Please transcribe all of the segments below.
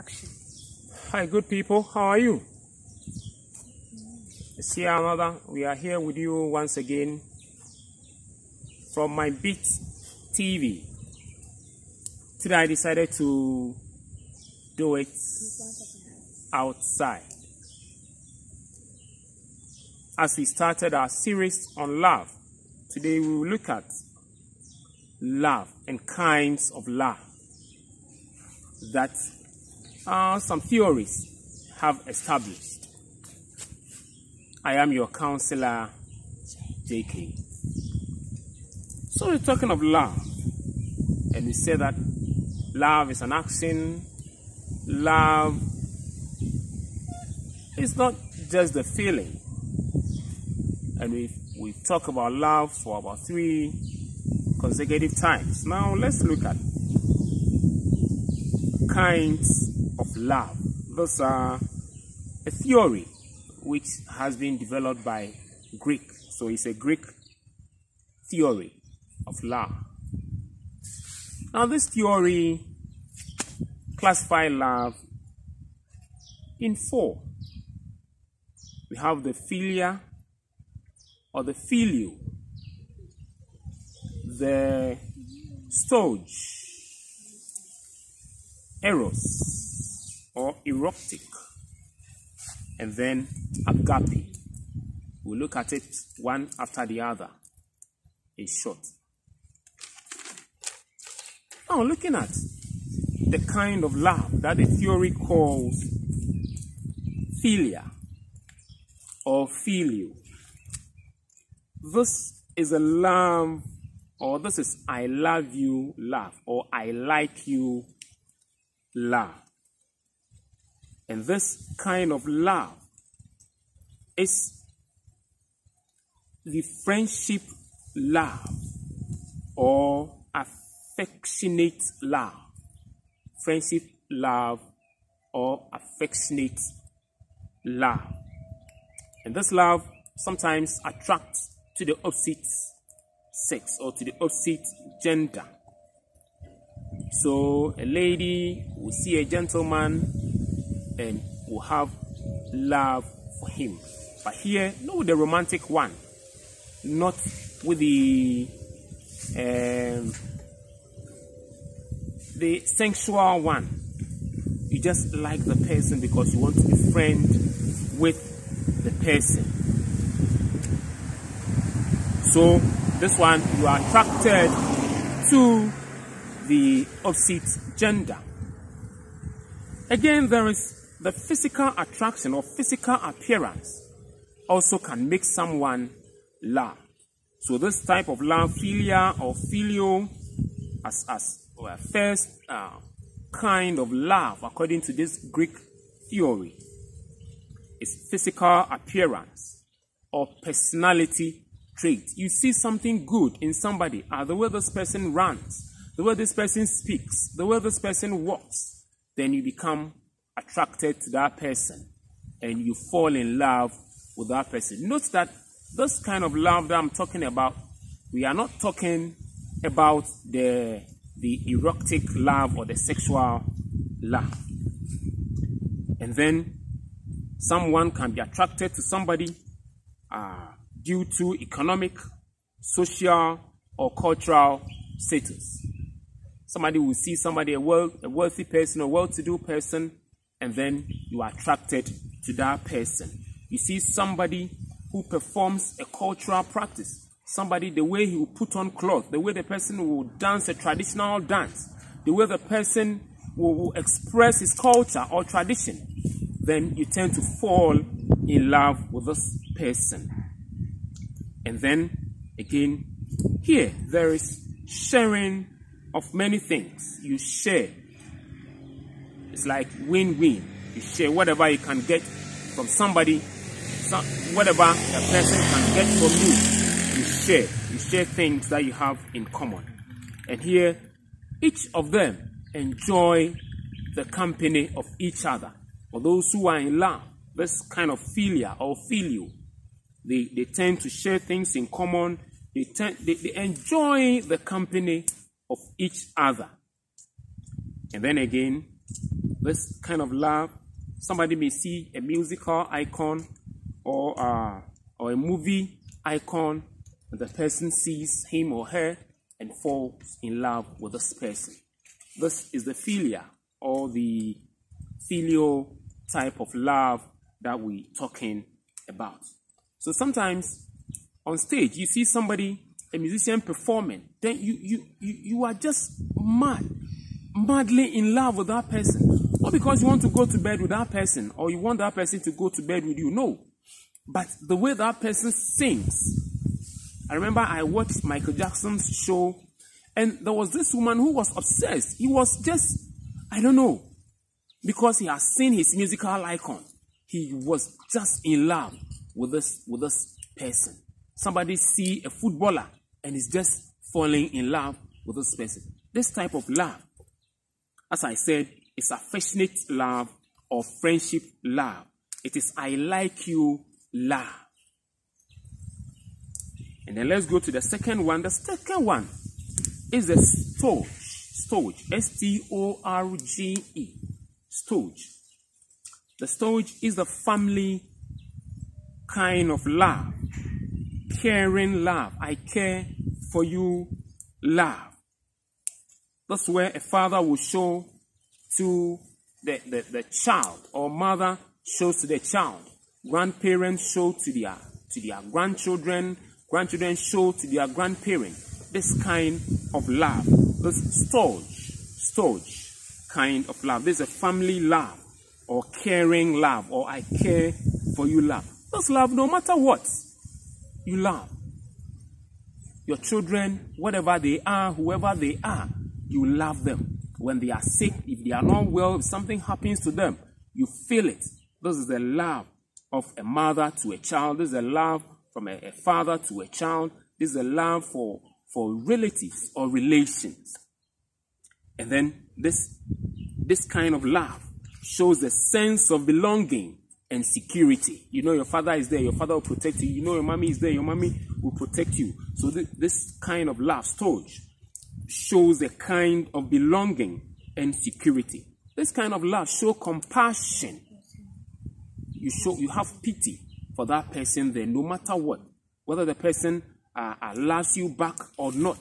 action. Hi, good people. How are you? It's here another. We are here with you once again from my Beat TV. Today I decided to do it outside. As we started our series on love, today we will look at love and kinds of love that some theories have established. I am your counselor, JK. So we're talking of love, and we say that love is an action. Love is not just the feeling. And we talk about love for about 3 consecutive times. Now let's look at kinds of love. Those are a theory which has been developed by Greek. So it's a Greek theory of love. Now this theory classifies love in 4. We have the philia or the filio, the storge, eros or erotic, and then agape. We'll look at it one after the other in short. Now looking at the kind of love that the theory calls philia or filio. This is a love, or this is I love you love, or I like you love. And this kind of love is the friendship love or affectionate love. Friendship love or affectionate love. And this love sometimes attracts to the opposite sex or to the opposite gender. So a lady will see a gentleman and will have love for him. But here, not with the romantic one, not with the sensual one. You just like the person because you want to be friend with the person. So this one, you are attracted to the opposite gender. Again, there is the physical attraction or physical appearance also can make someone love. So this type of love, philia or filio, as first kind of love according to this Greek theory, is physical appearance or personality trait. You see something good in somebody, the way this person runs, the way this person speaks, the way this person walks, then you become attracted to that person and you fall in love with that person. Note that this kind of love that I'm talking about, we are not talking about the erotic love or the sexual love. And then someone can be attracted to somebody due to economic, social, or cultural status. Somebody will see somebody, a wealthy person, a well-to-do person, and then you are attracted to that person. You see somebody who performs a cultural practice, somebody, the way he will put on clothes, the way the person will dance a traditional dance, the way the person will express his culture or tradition, then you tend to fall in love with this person. And then, again, here, there is sharing of many things. You share. It's like win-win. You share whatever you can get from somebody, whatever the person can get from you. You share. You share things that you have in common. And here, each of them enjoy the company of each other. For those who are in love, this kind of philia or filio, they tend to share things in common. They enjoy the company of each other. And then again, This kind of love, somebody may see a musical icon or a movie icon, and the person sees him or her and falls in love with this person. This is the philia, or the filial type of love that we're talking about. So sometimes on stage, you see somebody, a musician performing, then you are just madly in love with that person. Not because you want to go to bed with that person or you want that person to go to bed with you, no. But the way that person sings. I remember I watched Michael Jackson's show, and there was this woman who was obsessed. He was just, I don't know, because he has seen his musical icon. He was just in love with this person. Somebody see a footballer and is just falling in love with this person. This type of love, as I said, is affectionate love or friendship love. It is I like you love. And then let's go to the second one. The second one is the storge. Storge. S-T-O-R-G-E. Storge. The storge is the family kind of love. Caring love. I care for you love. That's where a father will show to the child, or mother shows to the child. Grandparents show to their grandchildren. Grandchildren show to their grandparents. This kind of love. This storge kind of love. This is a family love, or caring love, or I care for you love. This love, no matter what, you love. Your children, whatever they are, whoever they are, you love them. When they are sick, if they are not well, if something happens to them, you feel it. This is the love of a mother to a child. This is a love from a father to a child. This is a love for relatives or relations. And then this kind of love shows a sense of belonging and security. You know your father is there, your father will protect you. You know your mommy is there, your mommy will protect you. So this kind of love, storge, shows a kind of belonging and security. This kind of love shows compassion. You have pity for that person there, no matter what. Whether the person loves you back or not.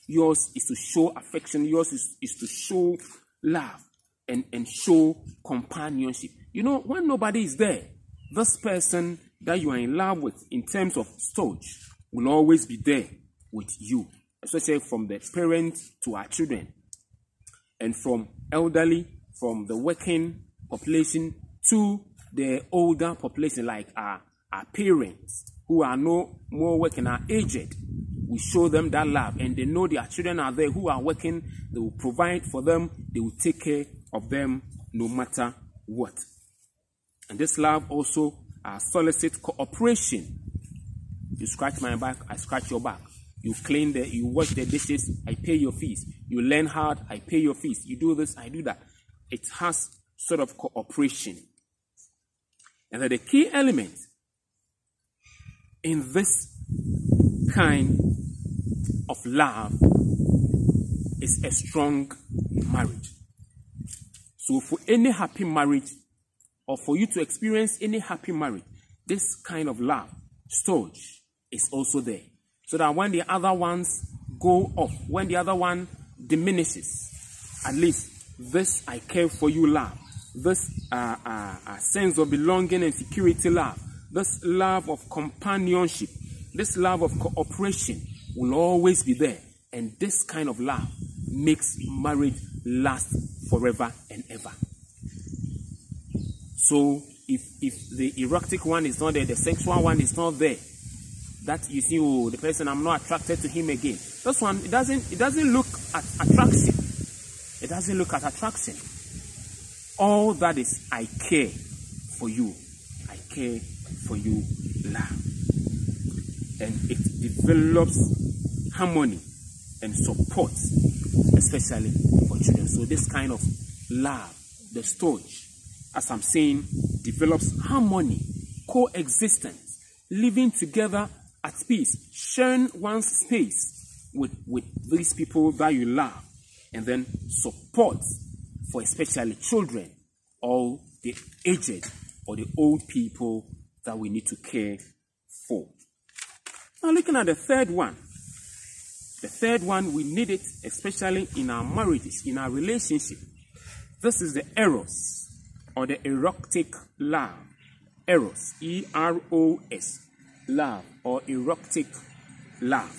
Yours is to show affection. Yours is to show love and show companionship. You know, when nobody is there, this person that you are in love with, in terms of storge, will always be there with you. Especially from the parents to our children, and from elderly, from the working population to the older population, like our parents who are no more working, are aged. We show them that love, and they know their children are there who are working. They will provide for them. They will take care of them no matter what. And this love also solicits cooperation. You scratch my back, I scratch your back. You clean you wash the dishes, I pay your fees. You learn hard, I pay your fees. You do this, I do that. It has sort of cooperation. And then the key element in this kind of love is a strong marriage. So for any happy marriage, or for you to experience any happy marriage, this kind of love, storge, is also there. So that when the other ones go off, when the other one diminishes, at least this I care for you love, this sense of belonging and security love, this love of companionship, this love of cooperation will always be there. And this kind of love makes marriage last forever and ever. So if the erotic one is not there, the sexual one is not there, that you see, oh, the person, I'm not attracted to him again. This one, it doesn't look at attraction. It doesn't look at attraction. All that is, I care for you. I care for you love. And it develops harmony and support, especially for children. So this kind of love, the storge, as I'm saying, develops harmony, coexistence, living together at peace, sharing one's space with these people that you love, and then support for especially children or the aged or the old people that we need to care for. Now looking at the third one. The third one, we need it especially in our marriages, in our relationship. This is the eros or the erotic love. Eros, E-R-O-S, love or erotic love.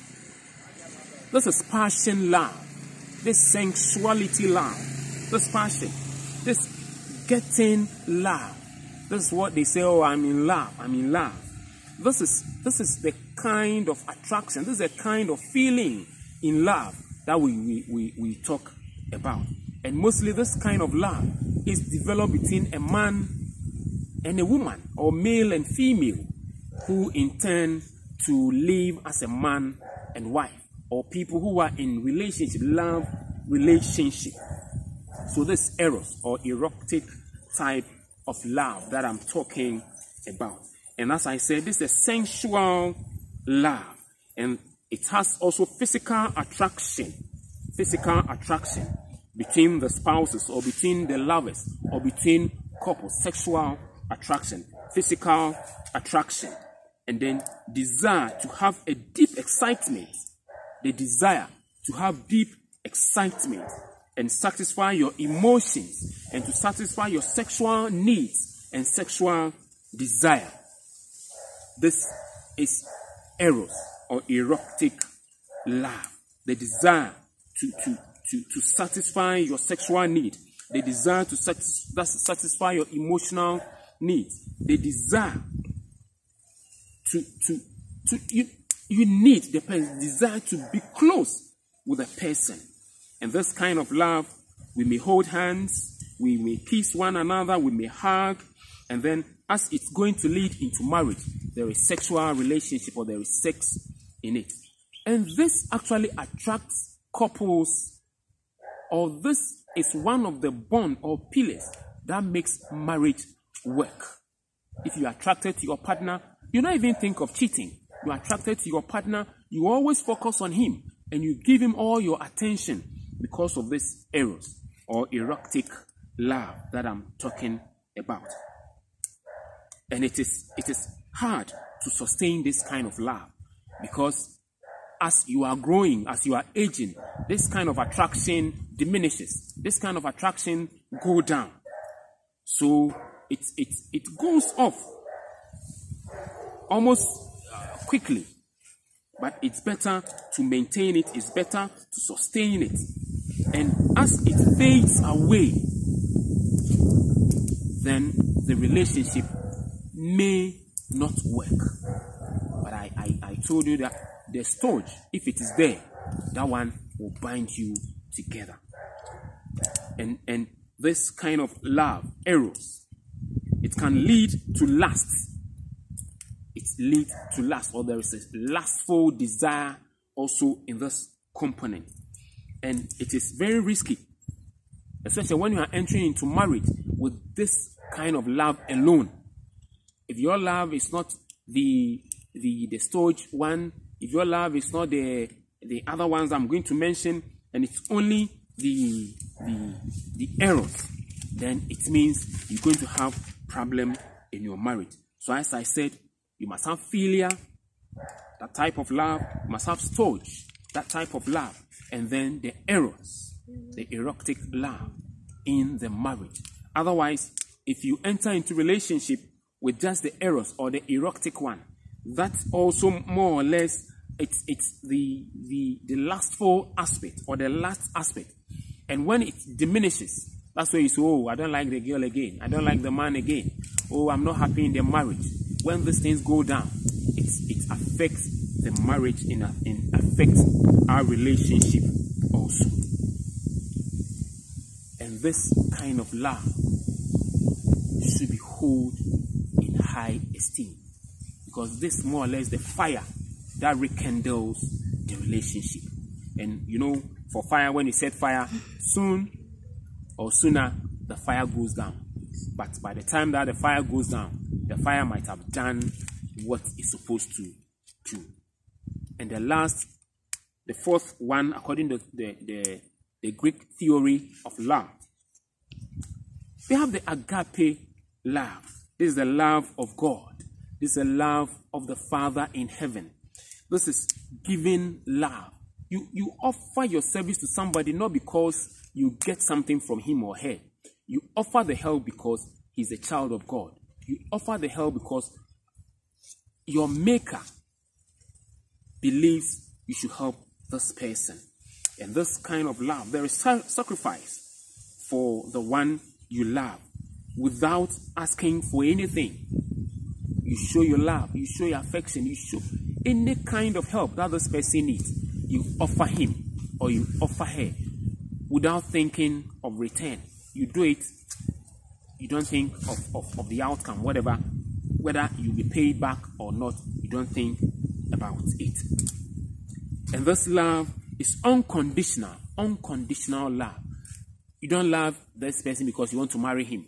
This is passion love, this sensuality love, this passion, this getting love. This is what they say, oh, I'm in love, I'm in love. This is the kind of attraction, this is the kind of feeling in love that we talk about. And mostly this kind of love is developed between a man and a woman, or male and female, who intend to live as a man and wife, or people who are in relationship, love relationship. So this eros or erotic type of love that I'm talking about. And as I said, this is a sensual love, and it has also physical attraction between the spouses or between the lovers or between couples, sexual attraction, physical attraction, and then desire to have a deep excitement, the desire to have deep excitement and satisfy your emotions and to satisfy your sexual needs and sexual desire. This is eros or erotic love, the desire to satisfy your sexual need, the desire to satisfy your emotional needs, the desire you need the person, desire to be close with a person. And this kind of love, we may hold hands, we may kiss one another, we may hug, and then as it's going to lead into marriage, there is sexual relationship or there is sex in it. And this actually attracts couples, or this is one of the bond or pillars that makes marriage work. If you're attracted to your partner, you don't even think of cheating. You're attracted to your partner, you always focus on him and you give him all your attention because of this eros or erotic love that I'm talking about. And it is hard to sustain this kind of love, because as you are growing, as you are aging, this kind of attraction diminishes. This kind of attraction goes down. So it goes off almost quickly. But it's better to maintain it, it's better to sustain it. And as it fades away, then the relationship may not work. But I told you that the storage, if it is there, that one will bind you together. And this kind of love, eros, it can lead to lust. It leads to lust, or there is a lustful desire also in this component. And it is very risky, especially when you are entering into marriage with this kind of love alone. If your love is not the storage one, if your love is not the other ones I'm going to mention, and it's only the eros, then it means you're going to have problem in your marriage. So as I said, you must have philia, that type of love. You must have storge, that type of love. And then the eros, the erotic love in the marriage. Otherwise, if you enter into relationship with just the eros or the erotic one, that also more or less, it's the lustful aspect or the lust aspect. And when it diminishes, that's where you say, oh, I don't like the girl again. I don't like the man again. Oh, I'm not happy in the marriage. When these things go down, it affects the marriage and affects our relationship also. And this kind of love should be held in high esteem, because this more or less the fire that rekindles the relationship. And you know, for fire, when you set fire, soon or sooner the fire goes down. But by the time that the fire goes down, the fire might have done what it's supposed to do. And the fourth one, according to the Greek theory of love, We have the agape love. This is the love of God. This is the love of the Father in heaven. This is giving love. You offer your service to somebody not because you get something from him or her. You offer the help because he's a child of God. You offer the help because your maker believes you should help this person. And this kind of love, there is sacrifice for the one you love without asking for anything. You show your love, you show your affection, you show any kind of help that this person needs. You offer him or you offer her without thinking of return. You do it, you don't think of the outcome, whatever, whether you'll be paid back or not, you don't think about it. And this love is unconditional love. You don't love this person because you want to marry him.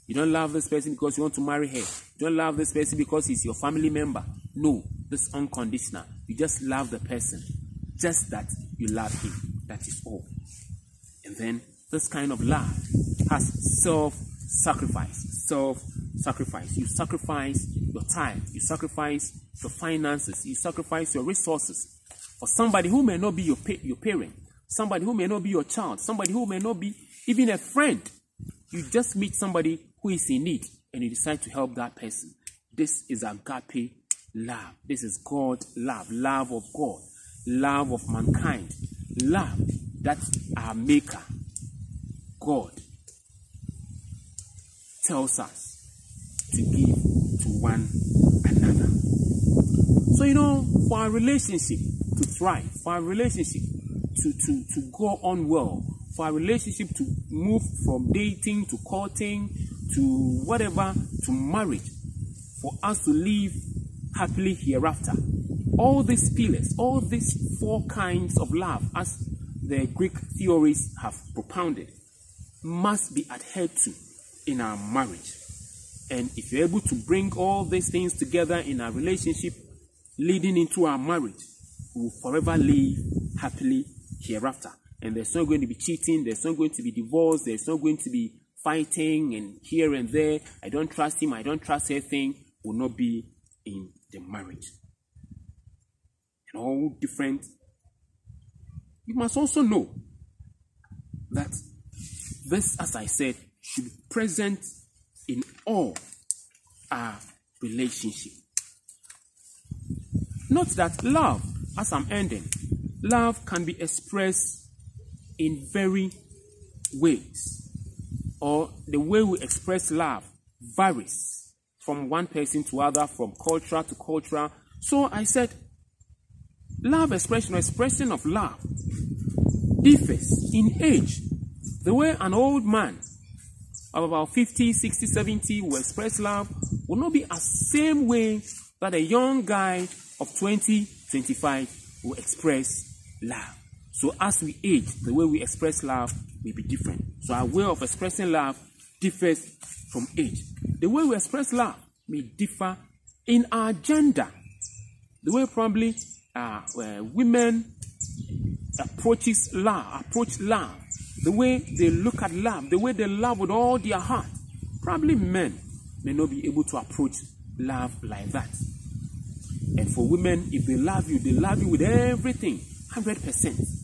You don't love this person because you want to marry her. You don't love this person because he's your family member. No, this is unconditional. You just love the person. Just that you love him. That is all. And then this kind of love has self-sacrifice. Self-sacrifice. You sacrifice your time. You sacrifice your finances. You sacrifice your resources for somebody who may not be your parent. Somebody who may not be your child. Somebody who may not be even a friend. You just meet somebody who is in need and you decide to help that person. This is agape love. This is God love. Love of God. Love of mankind. Love that our maker, God, tells us to give to one another. So, for our relationship to thrive, for our relationship to go on well, for our relationship to move from dating to courting to whatever, to marriage, for us to live happily hereafter. All these pillars, all these 4 kinds of love, as the Greek theorists have propounded, must be adhered to in our marriage. And if you're able to bring all these things together in our relationship leading into our marriage, we will forever live happily hereafter. And there's not going to be cheating, there's not going to be divorce, there's not going to be fighting and here and there. I don't trust him, I don't trust her thing will not be in the marriage. And all different. You must also know that this, as I said, should be present in all our relationship. Note that love, as I'm ending, love can be expressed in very ways, or the way we express love varies from one person to other, from culture to culture. So I said, love expression or expression of love differs in age. The way an old man of about 50, 60, 70 will express love will not be the same way that a young guy of 20, 25 will express love. So as we age, the way we express love may be different. So our way of expressing love differs from age. The way we express love may differ in our gender. The way probably women approach love, the way they look at love, the way they love with all their heart. Probably men may not be able to approach love like that. And for women, if they love you with everything, 100%.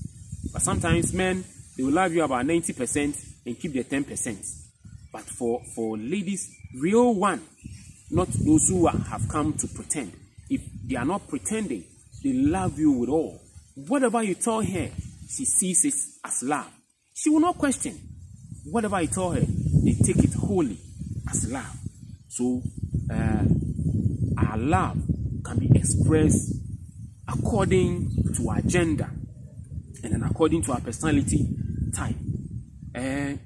But sometimes men, they will love you about 90% and keep their 10%. But for ladies, real one, not those who have come to pretend. If they are not pretending, they love you with all. Whatever you tell her, she sees it as love. She will not question. Whatever you tell her, they take it wholly as love. So, our love can be expressed according to our gender and then according to our personality type. We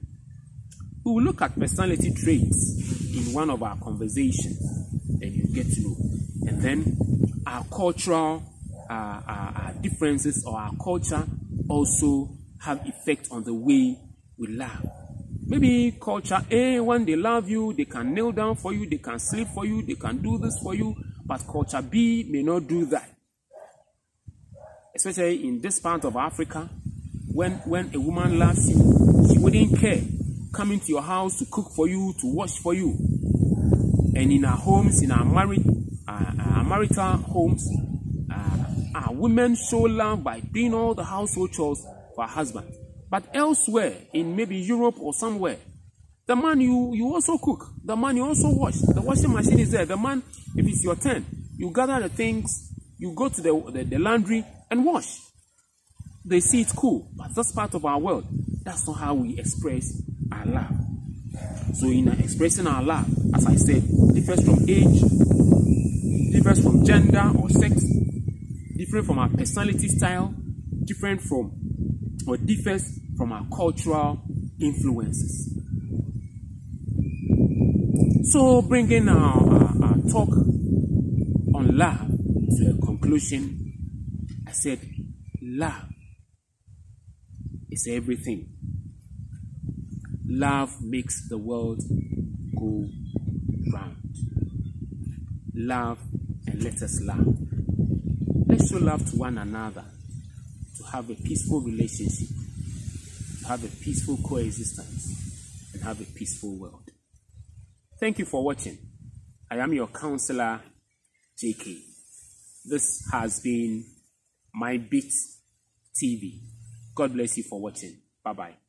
will look at personality traits in one of our conversations, and you get to know. And then our cultural our differences or our culture also have effect on the way we love. Maybe culture A, when they love you, they can kneel down for you, they can sleep for you, they can do this for you, but culture B may not do that. Especially in this part of Africa, when a woman loves you, she wouldn't care come into your house to cook for you, to wash for you. And in our homes, in our marital homes, our women show love by doing all the household chores for our husband. But elsewhere, in maybe Europe or somewhere, the man, you also cook. The man, you also wash. The washing machine is there. The man, if it's your turn, you gather the things, you go to the laundry and wash. They see it's cool, but that's part of our world. That's not how we express our love. So in expressing our love, as I said, differs from age, differs from gender or sex, different from our personality style, different from or differs from our cultural influences. So bringing our talk on love to a conclusion, I said love is everything. Love makes the world go round. Love, and let us love. Let's show love to one another, to have a peaceful relationship, to have a peaceful coexistence, and have a peaceful world. Thank you for watching. I am your counselor, JK. This has been My Beat TV. God bless you for watching. Bye-bye.